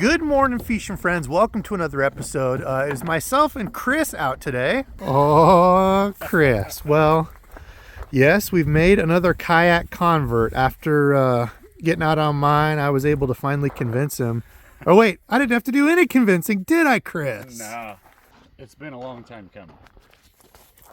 Good morning, fishing friends. Welcome to another episode. It is myself and Chris out today. Oh, Chris. Well, yes, we've made another kayak convert. After getting out on mine, I was able to finally convince him. Oh, wait, I didn't have to do any convincing, did I, Chris? No, it's been a long time coming.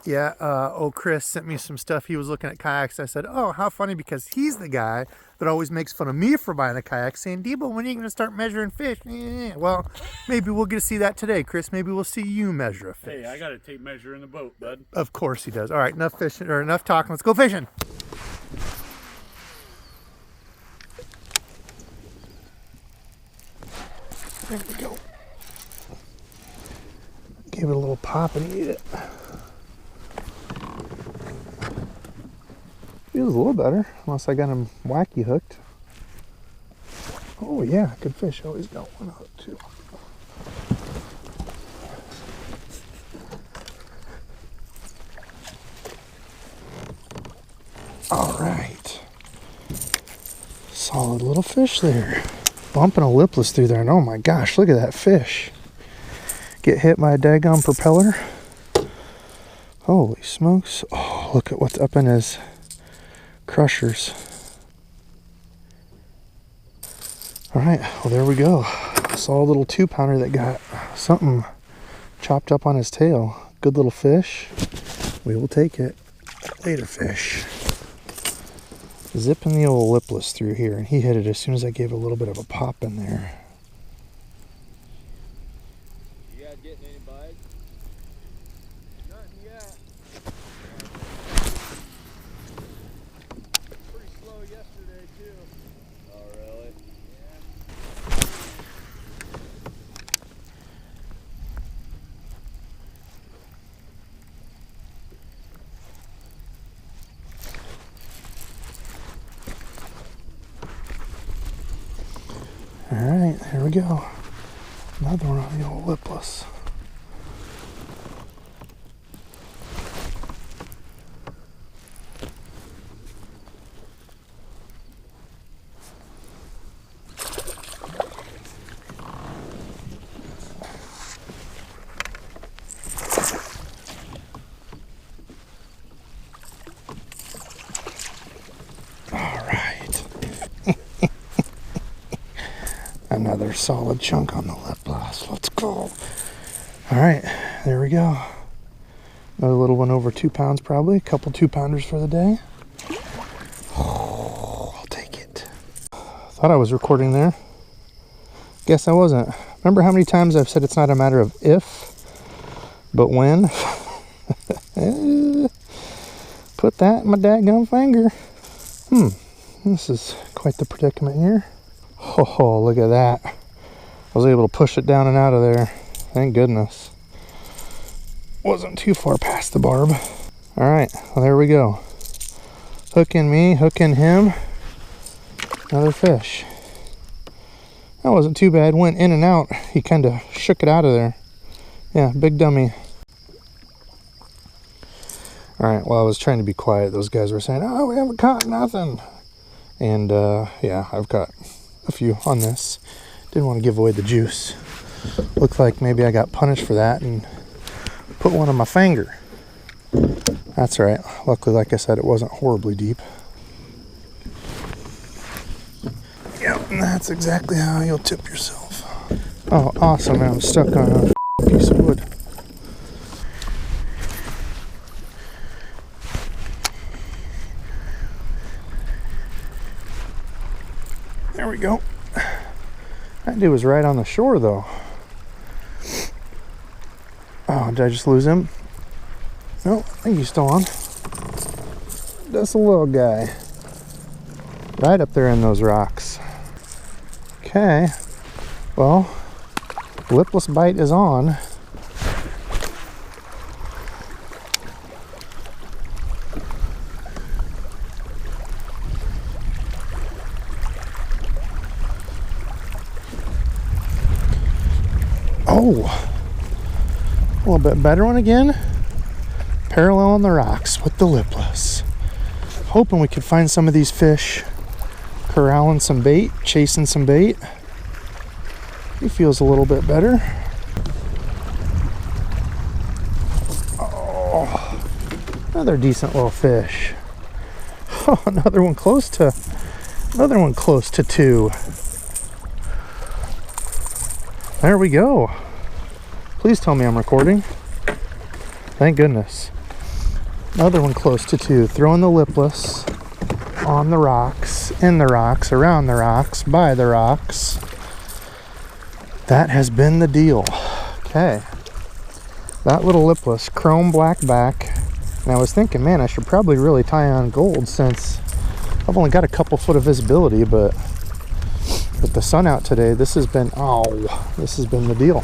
Yeah, Chris sent me some stuff. He was looking at kayaks. I said, oh, how funny, because he's the guy that always makes fun of me for buying a kayak, saying, Debo, when are you going to start measuring fish? Well, maybe we'll get to see that today, Chris. Maybe we'll see you measure a fish. Hey, I got a tape measure in the boat, bud. Of course he does. All right, enough fishing, or enough talking. Let's go fishing. There we go. Give it a little pop and eat it. Feels a little better, unless I got him wacky hooked. Oh yeah, good fish. Always got one hook too. All right. Solid little fish there. Bumping a lipless through there, and oh my gosh, look at that fish. Get hit by a daggone propeller. Holy smokes. Oh, look at what's up in his crushers. All right, well, there we go. Saw a little 2-pounder that got something chopped up on his tail. Good little fish. We will take it. Later, fish. Zipping the old lipless through here, and he hit it as soon as I gave it a little bit of a pop in there. You guys getting any bites? Nothing yet. Pretty slow yesterday too. Oh really? Yeah. All right, there we go. Another one on the old lipless. Another solid chunk on the lipless. Let's go. All right, there we go. Another little one over 2 pounds, probably. A couple 2-pounders for the day. Oh, I'll take it. Thought I was recording there. Guess I wasn't. Remember how many times I've said it's not a matter of if, but when? Put that in my dadgum finger. This is quite the predicament here. Oh, look at that. I was able to push it down and out of there. Thank goodness. Wasn't too far past the barb. All right, well, there we go. Hooking me, hooking him. Another fish. That wasn't too bad. Went in and out. He kind of shook it out of there. Yeah, big dummy. All right, well, I was trying to be quiet. Those guys were saying, oh, we haven't caught nothing. And yeah, I've caught a few on this. Didn't want to give away the juice. Looked like maybe I got punished for that and put one on my finger. That's all right. Luckily, like I said, it wasn't horribly deep. Yep, and that's exactly how you'll tip yourself. Oh, awesome. I'm stuck on a piece of wood. There we go. That dude was right on the shore, though. Oh, did I just lose him? No, I think he's still on. Just a little guy. Right up there in those rocks. Okay. Well, lipless bite is on. Oh, a little bit better one again. Parallel on the rocks with the lipless. Hoping we could find some of these fish corralling some bait, chasing some bait. He feels a little bit better. Oh, another decent little fish. Oh, another one close to 2. There we go. Please tell me I'm recording. Thank goodness. Another one close to 2. Throwing the lipless on the rocks, in the rocks, around the rocks, by the rocks. That has been the deal. Okay. That little lipless, chrome black back. And I was thinking, man, I should probably really tie on gold since I've only got a couple foot of visibility, but with the sun out today, this has been the deal.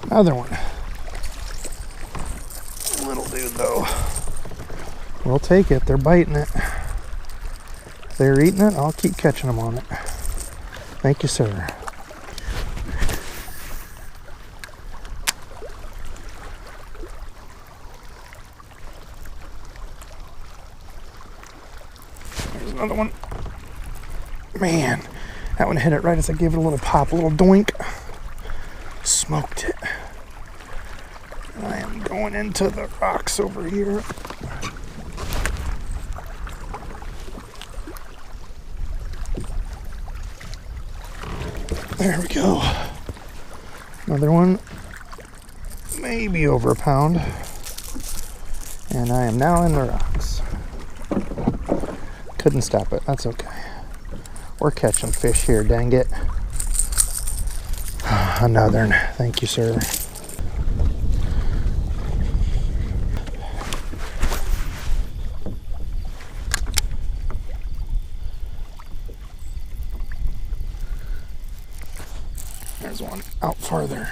Another one. Little dude though. We'll take it. They're biting it. If they're eating it, I'll keep catching them on it. Thank you, sir. There's another one. Man, that one hit it right as I gave it a little pop, a little doink. Smoked it. I am going into the rocks over here. There we go. Another one, maybe over a pound. And I am now in the rocks. Couldn't stop it, that's okay. We're catching fish here, dang it. Another, thank you, sir. There's one out farther.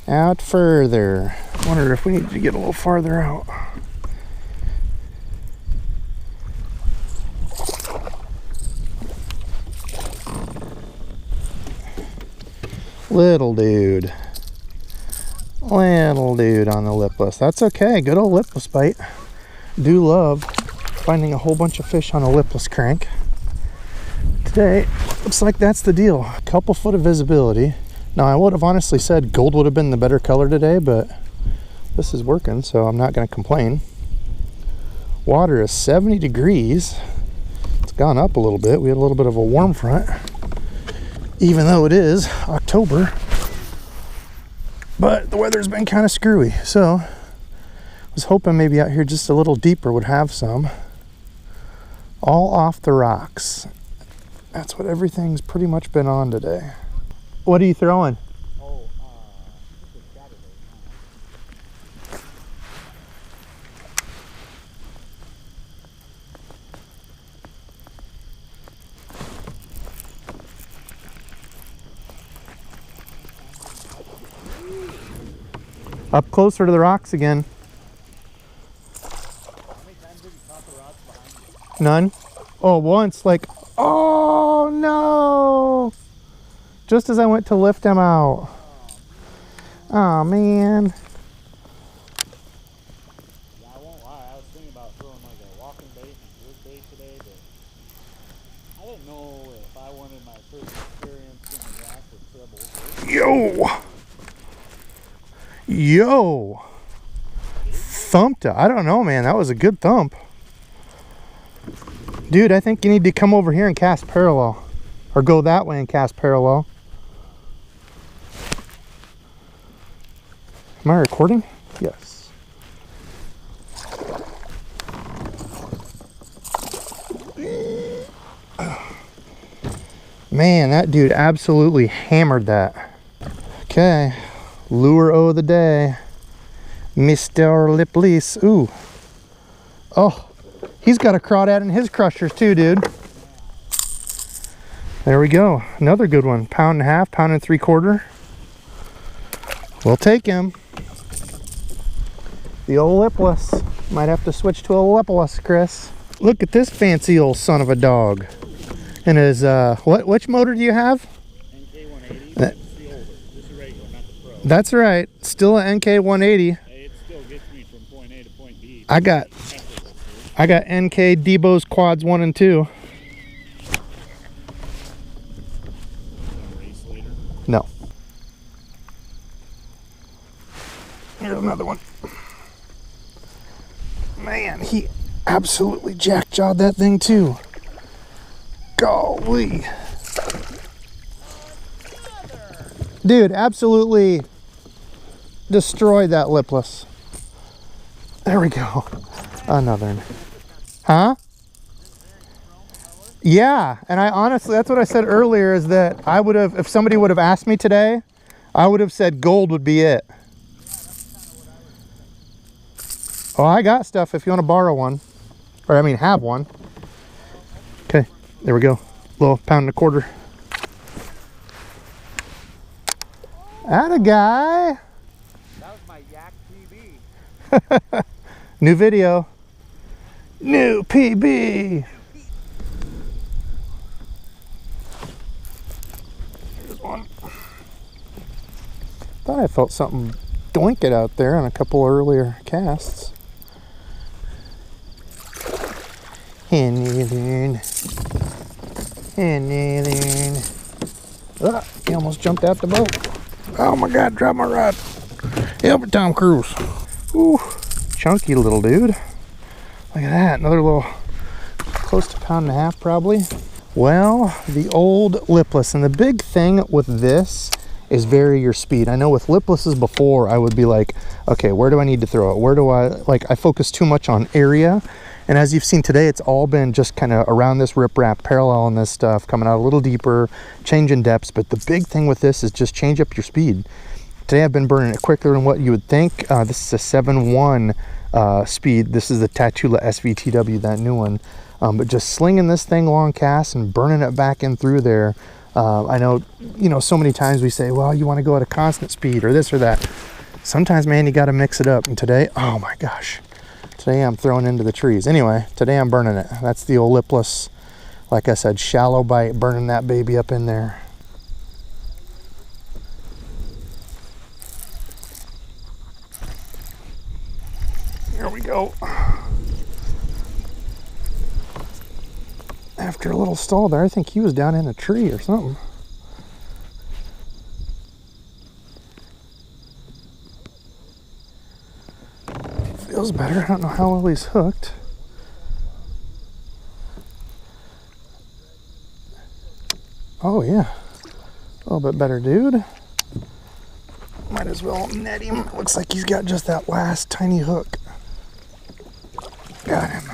Out further. Wonder if we need to get a little farther out. Little dude on the lipless. That's okay, good old lipless bite. Do love finding a whole bunch of fish on a lipless crank. Today, looks like that's the deal. A couple foot of visibility. Now I would have honestly said gold would have been the better color today, but this is working, so I'm not gonna complain. Water is 70 degrees. It's gone up a little bit. We had a little bit of a warm front, even though it is October, but the weather's been kind of screwy, so I was hoping maybe out here just a little deeper would have some. All off the rocks. That's what everything's pretty much been on today. What are you throwing? Oh, this is Saturday. Up closer to the rocks again. How many times did you pop the rocks behind you? None? Oh, once, like, oh no! Just as I went to lift him out. Oh man. Yeah, I won't lie. I was thinking about throwing like a walking bait and wood bait today, but I didn't know if I wanted my first experience in the rock with trebles. Yo! Thumped it. I don't know, man. That was a good thump. Dude, I think you need to come over here and cast parallel. Or go that way and cast parallel. Am I recording? Yes. Man, that dude absolutely hammered that. Okay. Lure of the day. Mr. Lipless. Ooh. Oh. He's got a crawdad in his crushers too, dude. There we go. Another good one. 1.5 pounds, 1.75 pounds. We'll take him. The old lipless. Might have to switch to a lipless, Chris. Look at this fancy old son of a dog. And his, which motor do you have? NK180. It's the older. That's right. Still an NK 180. Hey, it still gets me from point A to point B. I got NK Debos quads 1 and 2. Race later. No. Here's another one. Man, he absolutely jack-jawed that thing too. Golly. Dude, absolutely destroyed that lipless. There we go. Another. Huh? Yeah, and I honestly, that's what I said earlier, is that I would have, if somebody would have asked me today, I would have said gold would be it. Oh, I got stuff if you want to borrow one. Or, I mean, have one. Okay, there we go. Little £1.25. Atta guy. That was my Yak PB. New video. New PB. Here's one. Thought I felt something doink it out there on a couple earlier casts. Anything. Ah, he almost jumped out the boat. Oh my God, drop my rod. Help it, Tom Cruise. Ooh, chunky little dude. Look at that, another little, close to £1.5 probably. Well, the old lipless, and the big thing with this is vary your speed. I know with liplesses before, I would be like, okay, where do I need to throw it? Where do I focus too much on area. And as you've seen today, it's all been just kind of around this riprap, paralleling this stuff, coming out a little deeper, changing depths. But the big thing with this is just change up your speed. Today I've been burning it quicker than what you would think. This is a 7.1 speed. This is the Tatula SVTW, that new one. But just slinging this thing long cast and burning it back in through there. I know, you know, so many times we say, well, you want to go at a constant speed or this or that. Sometimes, man, you got to mix it up. And today, oh my gosh. Today I'm throwing into the trees. Anyway, today I'm burning it. That's the old lipless, like I said, shallow bite, burning that baby up in there. Here we go. After a little stall there, I think he was down in a tree or something. Feels better. I don't know how well he's hooked. Oh yeah, a little bit better, dude. Might as well net him. Looks like he's got just that last tiny hook. Got him.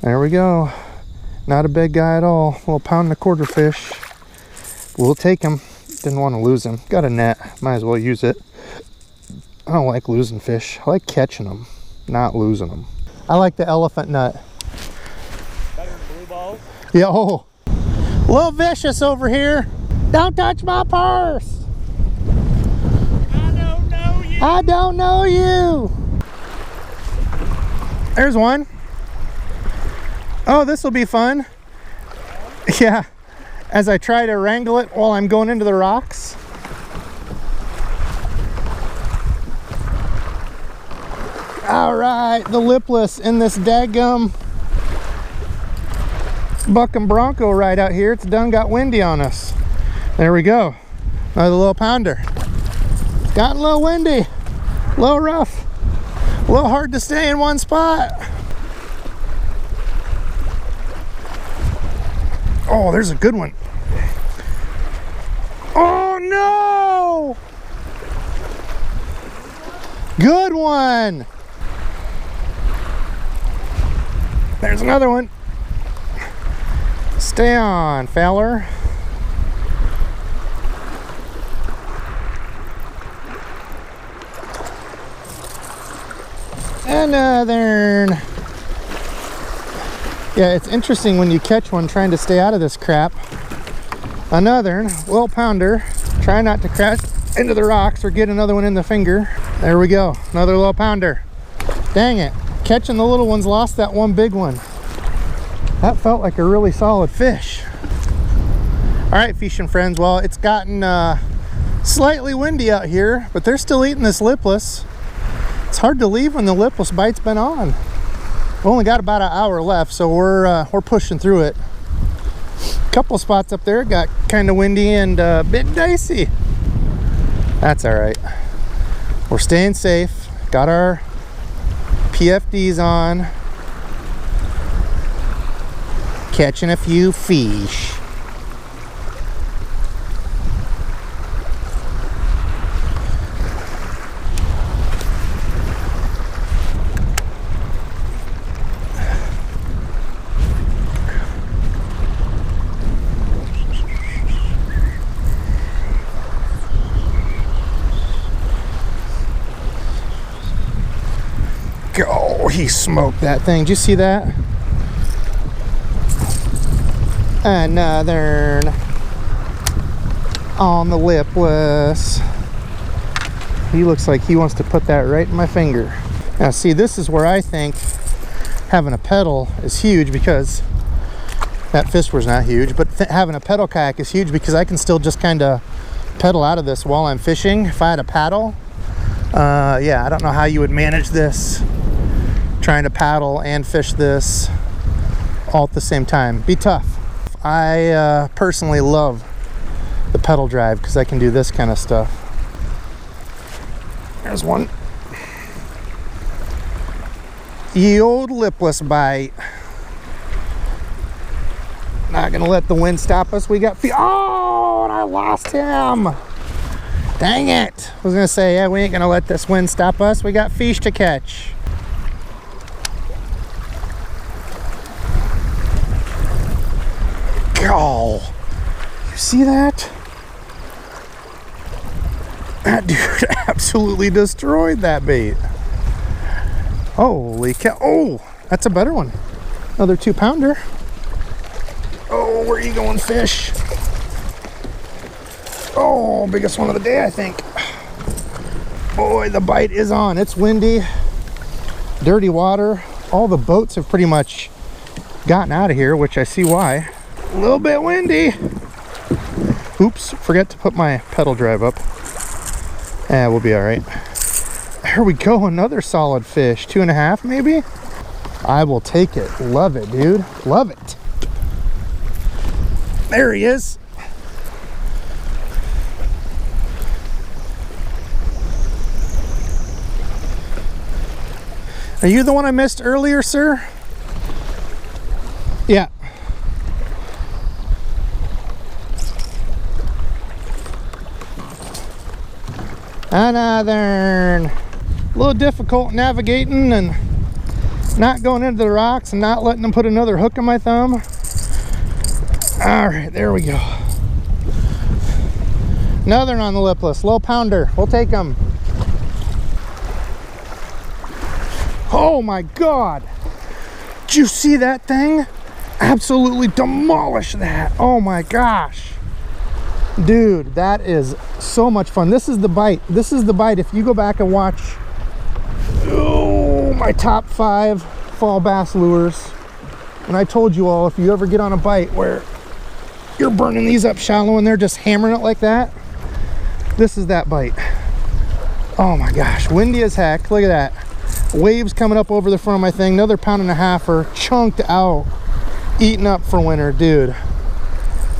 There we go. Not a big guy at all. A little £1.25 fish. We'll take him. Didn't want to lose him. Got a net. Might as well use it. I don't like losing fish. I like catching them, not losing them. I like the elephant nut. Better than blue balls? Yeah, oh. A little vicious over here. Don't touch my purse. I don't know you. I don't know you. There's one. Oh, this will be fun. Yeah, as I try to wrangle it while I'm going into the rocks. All right, the lipless in this daggum buck and bronco right out here. It's done got windy on us. There we go. Another little pounder. It's gotten a little windy, a little rough, a little hard to stay in one spot. Oh, there's a good one. Oh no! Good one. There's another one. Stay on, feller. Another. Yeah, it's interesting when you catch one trying to stay out of this crap. Another little pounder. Try not to crash into the rocks or get another one in the finger. There we go. Another little pounder. Dang it. Catching the little ones lost that one big one. That felt like a really solid fish. All right, fishing friends. Well, it's gotten Slightly windy out here, but they're still eating this lipless. It's hard to leave when the lipless bite's been on. We've only got about an hour left, so we're pushing through it. A couple spots up there got kind of windy and a bit dicey. That's all right. We're staying safe. Got our PFDs on. Catching a few fish. Oh, he smoked that thing. Did you see that? Another on the lipless. He looks like he wants to put that right in my finger. Now see, this is where I think having a pedal is huge, because that fish was not huge, but having a pedal kayak is huge because I can still just kind of pedal out of this while I'm fishing. If I had a paddle, yeah, I don't know how you would manage this, trying to paddle and fish this all at the same time. Be tough. I personally love the pedal drive because I can do this kind of stuff. There's one. Ye old lipless bite. Not gonna let the wind stop us. We got oh, and I lost him. Dang it. I was gonna say, yeah, we ain't gonna let this wind stop us. We got fish to catch. Oh, you see that? That dude absolutely destroyed that bait. Holy cow. Oh, that's a better one. Another 2-pounder. Oh, where are you going, fish? Oh, biggest one of the day, I think. Boy, the bite is on. It's windy, dirty water. All the boats have pretty much gotten out of here, which I see why. A little bit windy. Oops, forgot to put my pedal drive up. Yeah, we'll be all right. There we go, another solid fish. 2.5 maybe? I will take it. Love it, dude. Love it. There he is. Are you the one I missed earlier, sir? Yeah. Another. A little difficult navigating and not going into the rocks and not letting them put another hook in my thumb. All right, there we go. Another on the lipless, low pounder. We'll take them. Oh my God. Did you see that thing? Absolutely demolish that. Oh my gosh. Dude, that is so much fun. This is the bite. This is the bite. If you go back and watch my top 5 fall bass lures, and I told you all, if you ever get on a bite where you're burning these up shallow and they're just hammering it like that, this is that bite. Oh my gosh, windy as heck. Look at that. Waves coming up over the front of my thing. Another 1.5-pounder chunked out, eaten up for winter. Dude,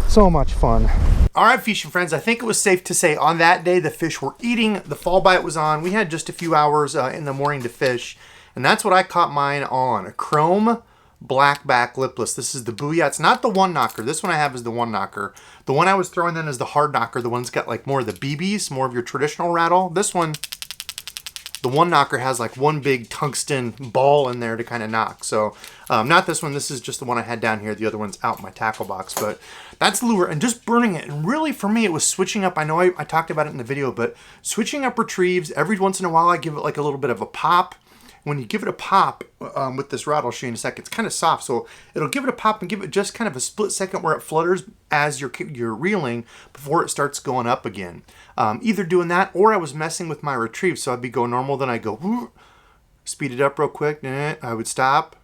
so much fun. All right, fishing friends, I think it was safe to say on that day the fish were eating, the fall bite was on. We had just a few hours in the morning to fish, and that's what I caught mine on. A chrome blackback lipless. This is the Booyah. It's not the one knocker. This one I have is the one knocker. The one I was throwing then is the hard knocker. The one's got like more of the BBs, more of your traditional rattle. This one, the one knocker, has like one big tungsten ball in there to kind of knock. So not this one. This is just the one I had down here. The other one's out in my tackle box, but that's the lure, and just burning it. And really for me, it was switching up. I know I talked about it in the video, but switching up retrieves. Every once in a while, I give it like a little bit of a pop. When you give it a pop with this rattle, I'll show you in a second, it's kind of soft, so it'll give it a pop and give it just kind of a split second where it flutters as you're reeling before it starts going up again. Either doing that, or I was messing with my retrieve, so I'd be going normal, then I'd go, speed it up real quick, I would stop,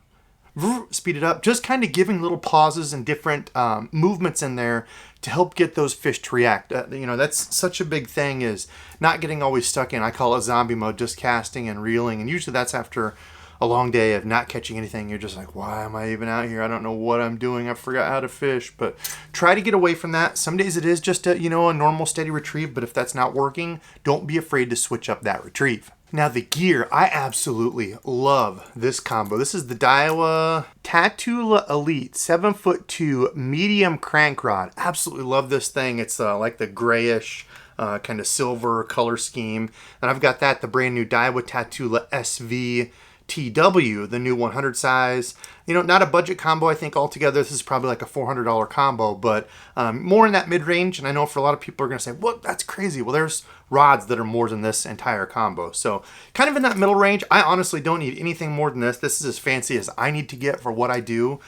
speed it up, just kind of giving little pauses and different movements in there to help get those fish to react. You know, that's such a big thing, is not getting always stuck in, I call it zombie mode, just casting and reeling. And usually that's after a long day of not catching anything. You're just like, why am I even out here? I don't know what I'm doing. I forgot how to fish. But try to get away from that. Some days it is just a, you know, a normal steady retrieve, but if that's not working, don't be afraid to switch up that retrieve. Now the gear, I absolutely love this combo. This is the Daiwa Tatula Elite 7'2" medium crank rod. Absolutely love this thing. It's like the grayish kind of silver color scheme. And I've got that, the brand new Daiwa Tatula SV TW, the new 100 size. You know, not a budget combo. I think altogether this is probably like a $400 combo, but more in that mid-range. And I know for a lot of people are going to say, what, that's crazy. Well, there's rods that are more than this entire combo. So kind of in that middle range. I honestly don't need anything more than this. This is as fancy as I need to get for what I do.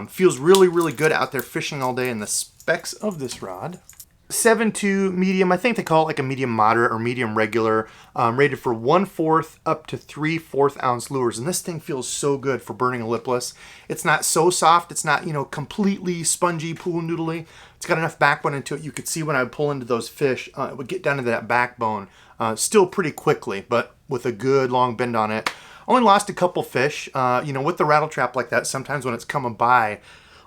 Feels really, really good out there fishing all day. And the specs of this rod: 7'2" medium, I think they call it like a medium moderate or medium regular, rated for 1/4 up to 3/4 ounce lures. And this thing feels so good for burning a lipless. It's not so soft. It's not, you know, completely spongy, pool noodly. It's got enough backbone into it. You could see when I would pull into those fish, it would get down to that backbone still pretty quickly, but with a good long bend on it. Only lost a couple fish. You know, with the rattle trap like that, sometimes when it's coming by,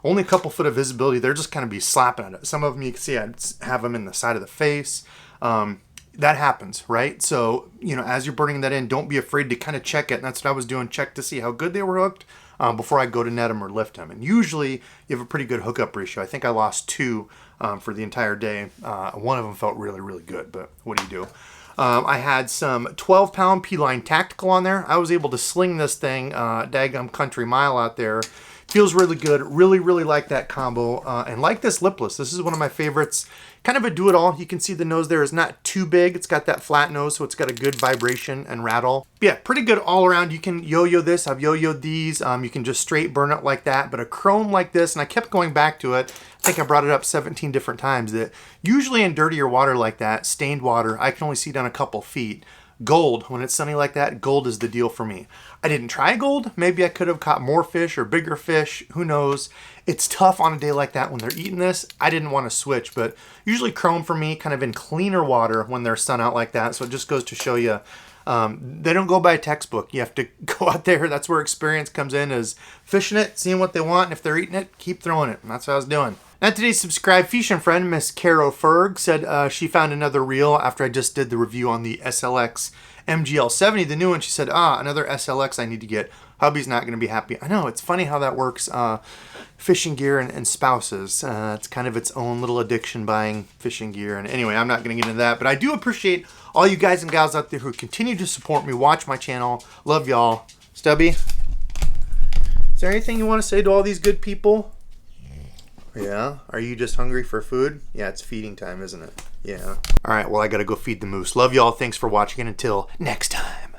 only a couple foot of visibility, they're just kind of be slapping at it. Some of them you can see I'd have them in the side of the face. That happens, right? So, you know, as you're burning that in, don't be afraid to kind of check it. And that's what I was doing, check to see how good they were hooked before I go to net them or lift them. And usually you have a pretty good hookup ratio. I think I lost 2 for the entire day. One of them felt really, really good, but what do you do? I had some 12-pound P-line tactical on there. I was able to sling this thing daggum country mile out there. Feels really good. Really, really like that combo. And like this lipless. This is one of my favorites. Kind of a do-it-all. You can see the nose there is not too big. It's got that flat nose, so it's got a good vibration and rattle. But yeah, pretty good all around. You can yo-yo this. I've yo-yoed these. You can just straight burn it like that. But a chrome like this, and I kept going back to it. I think I brought it up 17 different times. That usually in dirtier water like that, stained water, I can only see down a couple feet. Gold, when it's sunny like that, gold is the deal for me. I didn't try gold. Maybe I could have caught more fish or bigger fish. Who knows? It's tough on a day like that when they're eating this. I didn't want to switch, but usually chrome for me, kind of in cleaner water when there's sun out like that. So it just goes to show you, they don't go by a textbook. You have to go out there. That's where experience comes in, is fishing it, seeing what they want. And if they're eating it, keep throwing it. And that's what I was doing. Now today's subscribed fishing friend, Miss Caro Ferg, said she found another reel after I just did the review on the SLX MGL70, the new one. She said, another SLX I need to get. Hubby's not going to be happy. I know, it's funny how that works. Fishing gear and spouses. It's kind of its own little addiction, buying fishing gear. And anyway, I'm not going to get into that. But I do appreciate all you guys and gals out there who continue to support me, watch my channel. Love y'all. Stubby, is there anything you want to say to all these good people? Yeah? Are you just hungry for food? Yeah, it's feeding time, isn't it? Yeah. All right, well, I got to go feed the moose. Love y'all. Thanks for watching, and until next time.